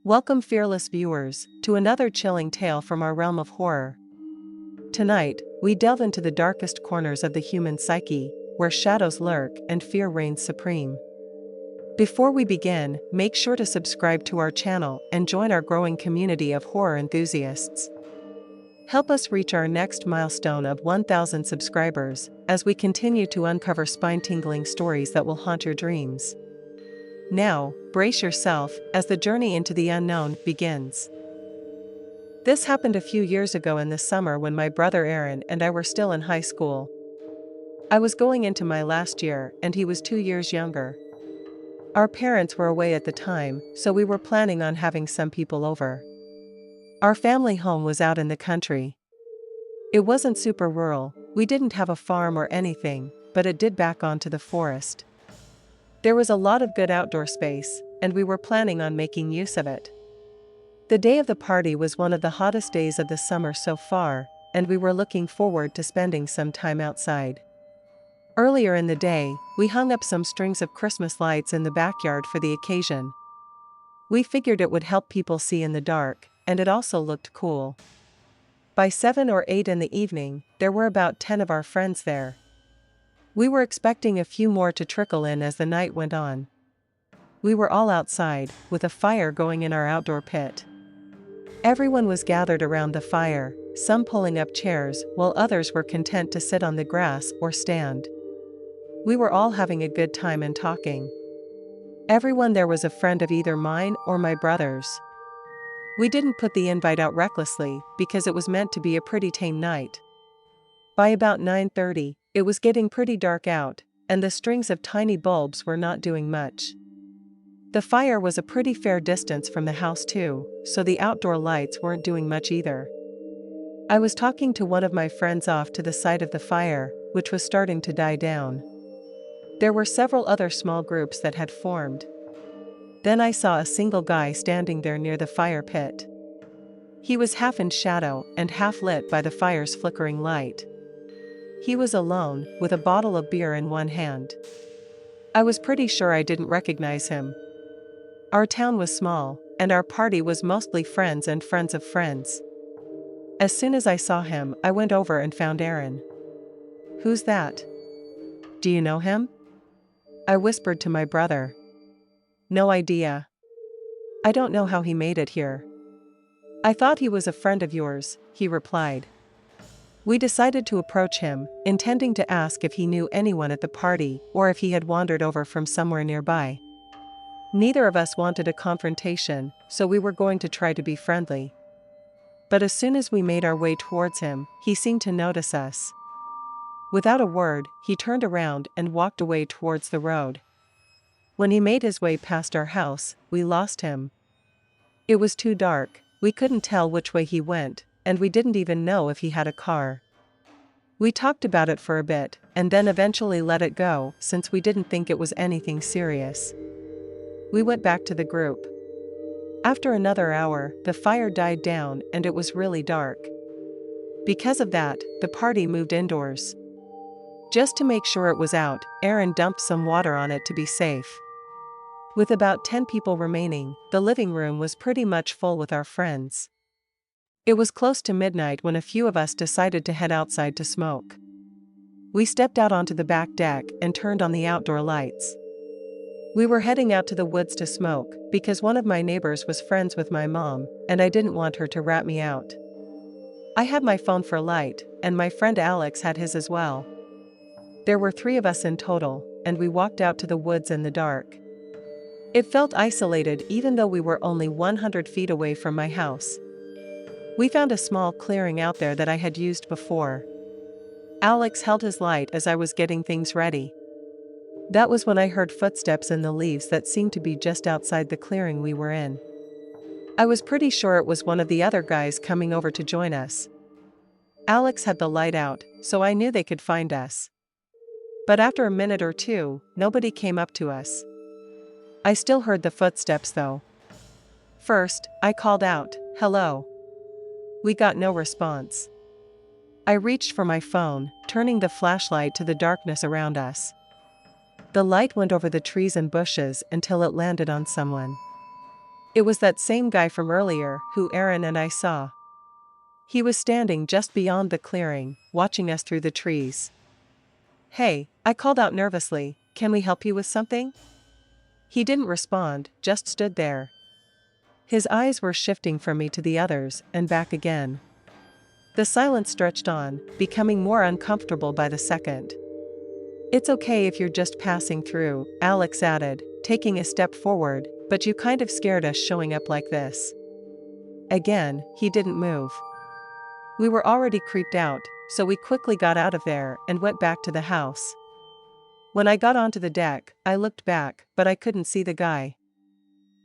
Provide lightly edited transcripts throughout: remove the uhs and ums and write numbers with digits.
Welcome, fearless viewers, to another chilling tale from our realm of horror. Tonight, we delve into the darkest corners of the human psyche, where shadows lurk and fear reigns supreme. Before we begin, make sure to subscribe to our channel and join our growing community of horror enthusiasts. Help us reach our next milestone of 1,000 subscribers as we continue to uncover spine-tingling stories that will haunt your dreams. Now, brace yourself as the journey into the unknown begins. This happened a few years ago in the summer when my brother Aaron and I were still in high school. I was going into my last year and he was 2 years younger. Our parents were away at the time, so we were planning on having some people over. Our family home was out in the country. It wasn't super rural, we didn't have a farm or anything, but it did back onto the forest. There was a lot of good outdoor space, and we were planning on making use of it. The day of the party was one of the hottest days of the summer so far, and we were looking forward to spending some time outside. Earlier in the day, we hung up some strings of Christmas lights in the backyard for the occasion. We figured it would help people see in the dark, and it also looked cool. By 7 or 8 in the evening, there were about 10 of our friends there. We were expecting a few more to trickle in as the night went on. We were all outside, with a fire going in our outdoor pit. Everyone was gathered around the fire, some pulling up chairs while others were content to sit on the grass or stand. We were all having a good time and talking. Everyone there was a friend of either mine or my brother's. We didn't put the invite out recklessly because it was meant to be a pretty tame night. By about 9:30, it was getting pretty dark out, and the strings of tiny bulbs were not doing much. The fire was a pretty fair distance from the house too, so the outdoor lights weren't doing much either. I was talking to one of my friends off to the side of the fire, which was starting to die down. There were several other small groups that had formed. Then I saw a single guy standing there near the fire pit. He was half in shadow and half lit by the fire's flickering light. He was alone, with a bottle of beer in one hand. I was pretty sure I didn't recognize him. Our town was small, and our party was mostly friends and friends of friends. As soon as I saw him, I went over and found Aaron. "Who's that? Do you know him?" I whispered to my brother. "No idea. I don't know how he made it here." "I thought he was a friend of yours," he replied. We decided to approach him, intending to ask if he knew anyone at the party or if he had wandered over from somewhere nearby. Neither of us wanted a confrontation, so we were going to try to be friendly. But as soon as we made our way towards him, he seemed to notice us. Without a word, he turned around and walked away towards the road. When he made his way past our house, we lost him. It was too dark, we couldn't tell which way he went, and we didn't even know if he had a car. We talked about it for a bit, and then eventually let it go, since we didn't think it was anything serious. We went back to the group. After another hour, the fire died down and it was really dark. Because of that, the party moved indoors. Just to make sure it was out, Aaron dumped some water on it to be safe. With about 10 people remaining, the living room was pretty much full with our friends. It was close to midnight when a few of us decided to head outside to smoke. We stepped out onto the back deck and turned on the outdoor lights. We were heading out to the woods to smoke because one of my neighbors was friends with my mom, and I didn't want her to rat me out. I had my phone for light, and my friend Alex had his as well. There were 3 of us in total, and we walked out to the woods in the dark. It felt isolated even though we were only 100 feet away from my house. We found a small clearing out there that I had used before. Alex held his light as I was getting things ready. That was when I heard footsteps in the leaves that seemed to be just outside the clearing we were in. I was pretty sure it was one of the other guys coming over to join us. Alex had the light out, so I knew they could find us. But after a minute or two, nobody came up to us. I still heard the footsteps though. First, I called out, "Hello." We got no response. I reached for my phone, turning the flashlight to the darkness around us. The light went over the trees and bushes until it landed on someone. It was that same guy from earlier who Aaron and I saw. He was standing just beyond the clearing, watching us through the trees. "Hey," I called out nervously, "can we help you with something?" He didn't respond, just stood there. His eyes were shifting from me to the others, and back again. The silence stretched on, becoming more uncomfortable by the second. "It's okay if you're just passing through," Alex added, taking a step forward, "but you kind of scared us showing up like this." Again, he didn't move. We were already creeped out, so we quickly got out of there and went back to the house. When I got onto the deck, I looked back, but I couldn't see the guy.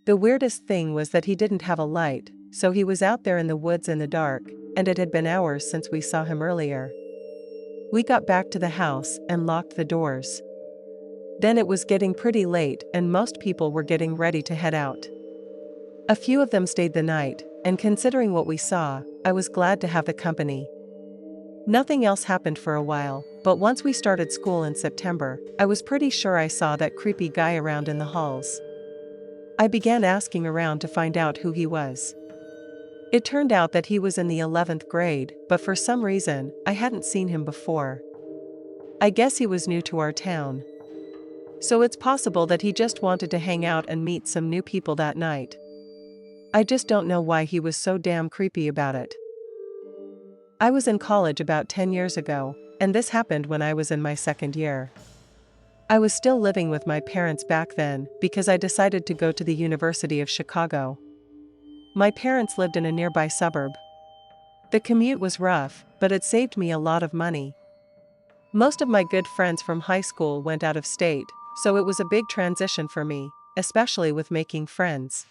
The weirdest thing was that he didn't have a light, so he was out there in the woods in the dark, and it had been hours since we saw him earlier. We got back to the house and locked the doors. Then it was getting pretty late and most people were getting ready to head out. A few of them stayed the night, and considering what we saw, I was glad to have the company. Nothing else happened for a while, but once we started school in September, I was pretty sure I saw that creepy guy around in the halls. I began asking around to find out who he was. It turned out that he was in the 11th grade, but for some reason, I hadn't seen him before. I guess he was new to our town. So it's possible that he just wanted to hang out and meet some new people that night. I just don't know why he was so damn creepy about it. I was in college about 10 years ago, and this happened when I was in my second year. I was still living with my parents back then because I decided to go to the University of Chicago. My parents lived in a nearby suburb. The commute was rough, but it saved me a lot of money. Most of my good friends from high school went out of state, so it was a big transition for me, especially with making friends.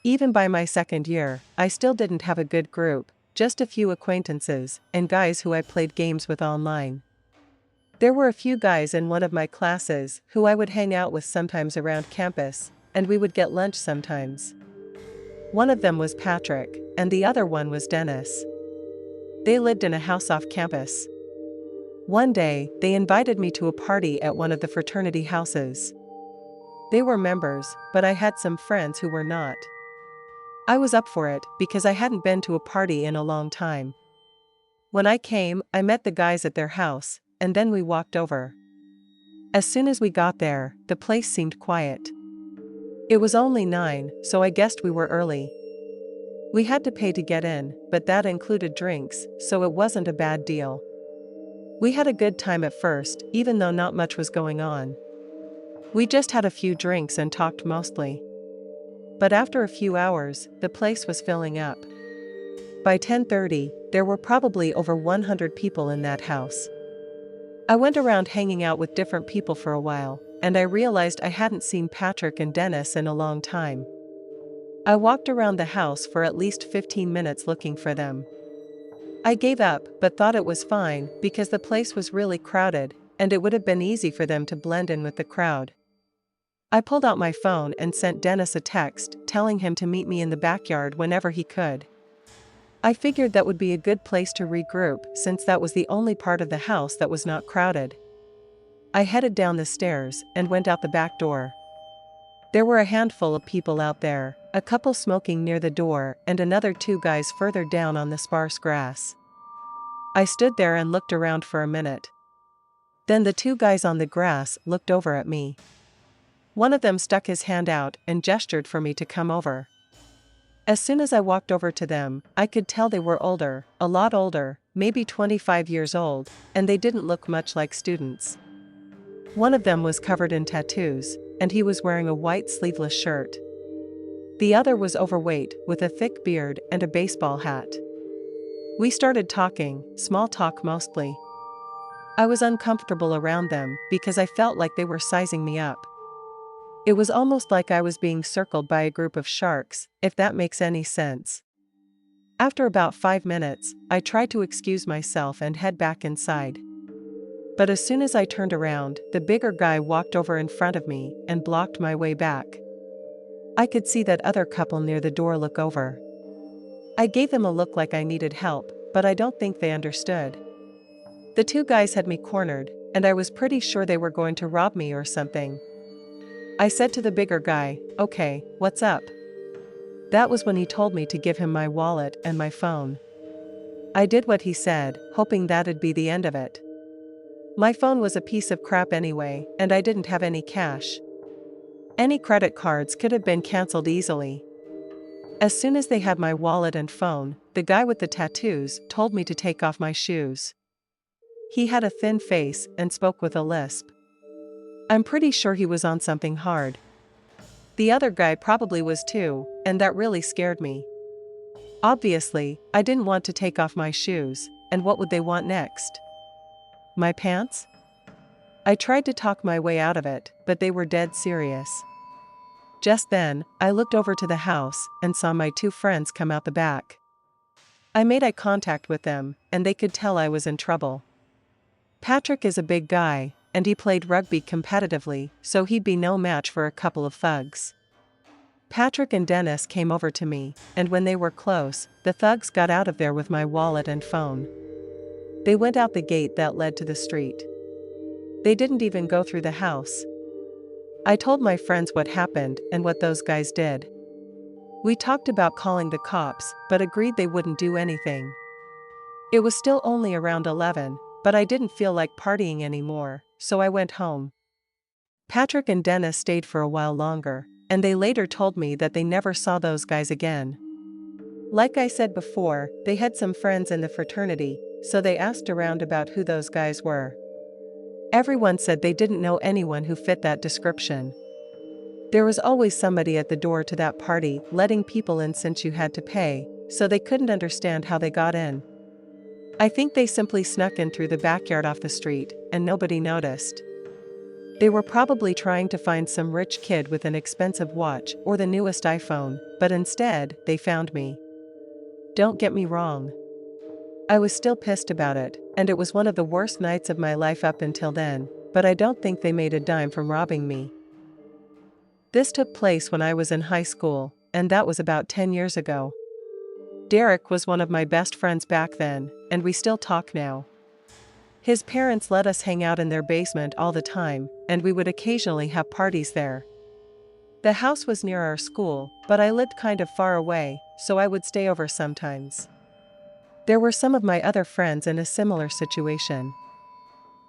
Even by my second year, I still didn't have a good group, just a few acquaintances, and guys who I played games with online. There were a few guys in one of my classes who I would hang out with sometimes around campus, and we would get lunch sometimes. One of them was Patrick, and the other one was Dennis. They lived in a house off campus. One day, they invited me to a party at one of the fraternity houses. They were members, but I had some friends who were not. I was up for it because I hadn't been to a party in a long time. When I came, I met the guys at their house, and then we walked over. As soon as we got there, the place seemed quiet. It was only 9, so I guessed we were early. We had to pay to get in, but that included drinks, so it wasn't a bad deal. We had a good time at first, even though not much was going on. We just had a few drinks and talked mostly. But after a few hours, the place was filling up. By 10:30, there were probably over 100 people in that house. I went around hanging out with different people for a while, and I realized I hadn't seen Patrick and Dennis in a long time. I walked around the house for at least 15 minutes looking for them. I gave up, but thought it was fine because the place was really crowded, and it would have been easy for them to blend in with the crowd. I pulled out my phone and sent Dennis a text, telling him to meet me in the backyard whenever he could. I figured that would be a good place to regroup since that was the only part of the house that was not crowded. I headed down the stairs and went out the back door. There were a handful of people out there, a couple smoking near the door and another 2 guys further down on the sparse grass. I stood there and looked around for a minute. Then the 2 guys on the grass looked over at me. One of them stuck his hand out and gestured for me to come over. As soon as I walked over to them, I could tell they were older, a lot older, maybe 25 years old, and they didn't look much like students. One of them was covered in tattoos, and he was wearing a white sleeveless shirt. The other was overweight, with a thick beard and a baseball hat. We started talking, small talk mostly. I was uncomfortable around them because I felt like they were sizing me up. It was almost like I was being circled by a group of sharks, if that makes any sense. After about 5 minutes, I tried to excuse myself and head back inside. But as soon as I turned around, the bigger guy walked over in front of me and blocked my way back. I could see that other couple near the door look over. I gave them a look like I needed help, but I don't think they understood. The 2 guys had me cornered, and I was pretty sure they were going to rob me or something. I said to the bigger guy, "Okay, what's up?" That was when he told me to give him my wallet and my phone. I did what he said, hoping that'd be the end of it. My phone was a piece of crap anyway, and I didn't have any cash. Any credit cards could have been cancelled easily. As soon as they had my wallet and phone, the guy with the tattoos told me to take off my shoes. He had a thin face and spoke with a lisp. I'm pretty sure he was on something hard. The other guy probably was too, and that really scared me. Obviously, I didn't want to take off my shoes, and what would they want next? My pants? I tried to talk my way out of it, but they were dead serious. Just then, I looked over to the house and saw my two friends come out the back. I made eye contact with them, and they could tell I was in trouble. Patrick is a big guy, and he played rugby competitively, so he'd be no match for a couple of thugs. Patrick and Dennis came over to me, and when they were close, the thugs got out of there with my wallet and phone. They went out the gate that led to the street. They didn't even go through the house. I told my friends what happened and what those guys did. We talked about calling the cops, but agreed they wouldn't do anything. It was still only around 11, but I didn't feel like partying anymore, so I went home. Patrick and Dennis stayed for a while longer, and they later told me that they never saw those guys again. Like I said before, they had some friends in the fraternity, so they asked around about who those guys were. Everyone said they didn't know anyone who fit that description. There was always somebody at the door to that party letting people in since you had to pay, so they couldn't understand how they got in. I think they simply snuck in through the backyard off the street, and nobody noticed. They were probably trying to find some rich kid with an expensive watch or the newest iPhone, but instead, they found me. Don't get me wrong. I was still pissed about it, and it was one of the worst nights of my life up until then, but I don't think they made a dime from robbing me. This took place when I was in high school, and that was about 10 years ago. Derek was one of my best friends back then, and we still talk now. His parents let us hang out in their basement all the time, and we would occasionally have parties there. The house was near our school, but I lived kind of far away, so I would stay over sometimes. There were some of my other friends in a similar situation.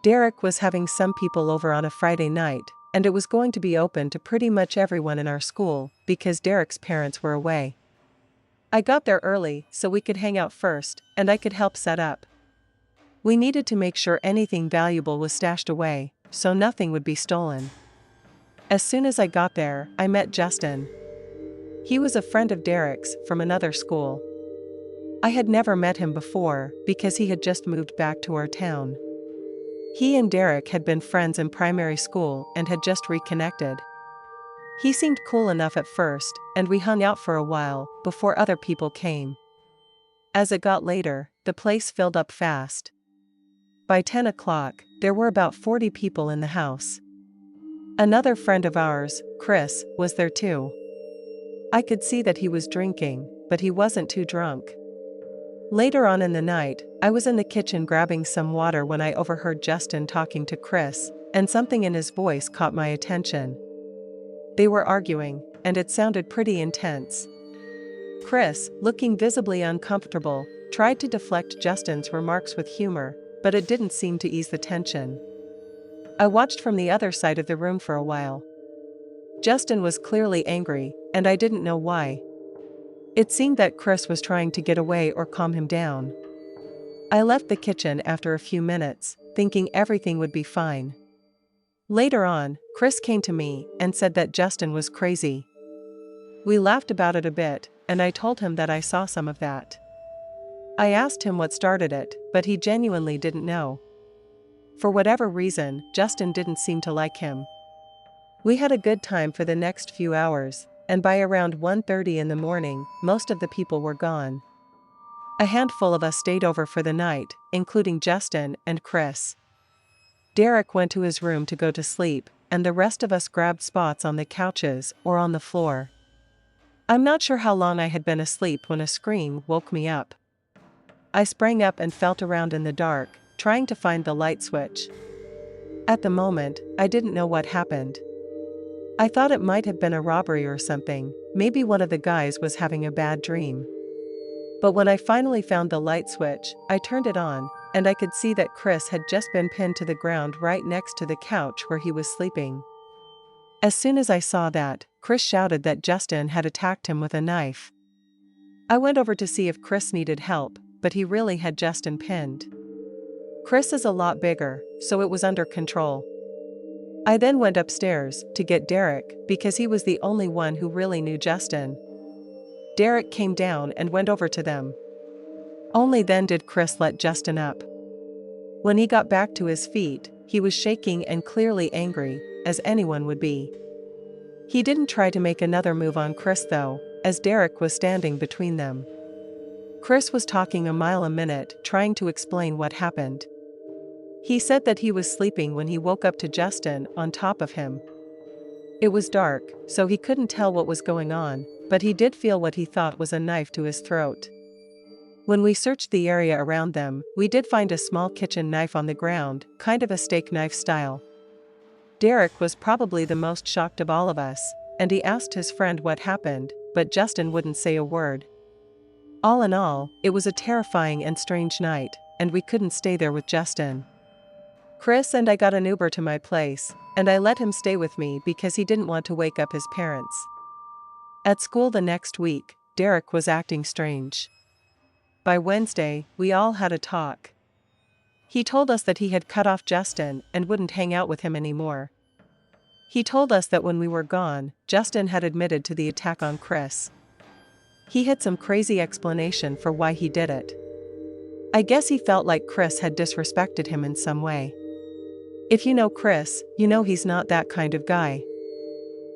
Derek was having some people over on a Friday night, and it was going to be open to pretty much everyone in our school, because Derek's parents were away. I got there early so we could hang out first, and I could help set up. We needed to make sure anything valuable was stashed away, so nothing would be stolen. As soon as I got there, I met Justin. He was a friend of Derek's from another school. I had never met him before because he had just moved back to our town. He and Derek had been friends in primary school and had just reconnected. He seemed cool enough at first, and we hung out for a while before other people came. As it got later, the place filled up fast. By 10 o'clock, there were about 40 people in the house. Another friend of ours, Chris, was there too. I could see that he was drinking, but he wasn't too drunk. Later on in the night, I was in the kitchen grabbing some water when I overheard Justin talking to Chris, and something in his voice caught my attention. They were arguing, and it sounded pretty intense. Chris, looking visibly uncomfortable, tried to deflect Justin's remarks with humor, but it didn't seem to ease the tension. I watched from the other side of the room for a while. Justin was clearly angry, and I didn't know why. It seemed that Chris was trying to get away or calm him down. I left the kitchen after a few minutes, thinking everything would be fine. Later on, Chris came to me and said that Justin was crazy. We laughed about it a bit, and I told him that I saw some of that. I asked him what started it, but he genuinely didn't know. For whatever reason, Justin didn't seem to like him. We had a good time for the next few hours, and by around 1:30 in the morning, most of the people were gone. A handful of us stayed over for the night, including Justin and Chris. Derek went to his room to go to sleep, and the rest of us grabbed spots on the couches or on the floor. I'm not sure how long I had been asleep when a scream woke me up. I sprang up and felt around in the dark, trying to find the light switch. At the moment, I didn't know what happened. I thought it might have been a robbery or something, maybe one of the guys was having a bad dream. But when I finally found the light switch, I turned it on, and I could see that Chris had just been pinned to the ground right next to the couch where he was sleeping. As soon as I saw that, Chris shouted that Justin had attacked him with a knife. I went over to see if Chris needed help, but he really had Justin pinned. Chris is a lot bigger, so it was under control. I then went upstairs to get Derek because he was the only one who really knew Justin. Derek came down and went over to them. Only then did Chris let Justin up. When he got back to his feet, he was shaking and clearly angry, as anyone would be. He didn't try to make another move on Chris though, as Derek was standing between them. Chris was talking a mile a minute, trying to explain what happened. He said that he was sleeping when he woke up to Justin on top of him. It was dark, so he couldn't tell what was going on, but he did feel what he thought was a knife to his throat. When we searched the area around them, we did find a small kitchen knife on the ground, kind of a steak knife style. Derek was probably the most shocked of all of us, and he asked his friend what happened, but Justin wouldn't say a word. All in all, it was a terrifying and strange night, and we couldn't stay there with Justin. Chris and I got an Uber to my place, and I let him stay with me because he didn't want to wake up his parents. At school the next week, Derek was acting strange. By Wednesday, we all had a talk. He told us that he had cut off Justin and wouldn't hang out with him anymore. He told us that when we were gone, Justin had admitted to the attack on Chris. He had some crazy explanation for why he did it. I guess he felt like Chris had disrespected him in some way. If you know Chris, you know he's not that kind of guy.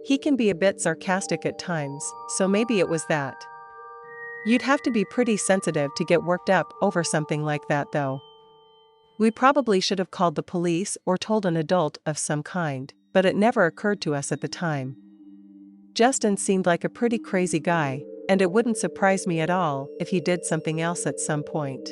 He can be a bit sarcastic at times, so maybe it was that. You'd have to be pretty sensitive to get worked up over something like that though. We probably should have called the police or told an adult of some kind, but it never occurred to us at the time. Justin seemed like a pretty crazy guy, and it wouldn't surprise me at all if he did something else at some point.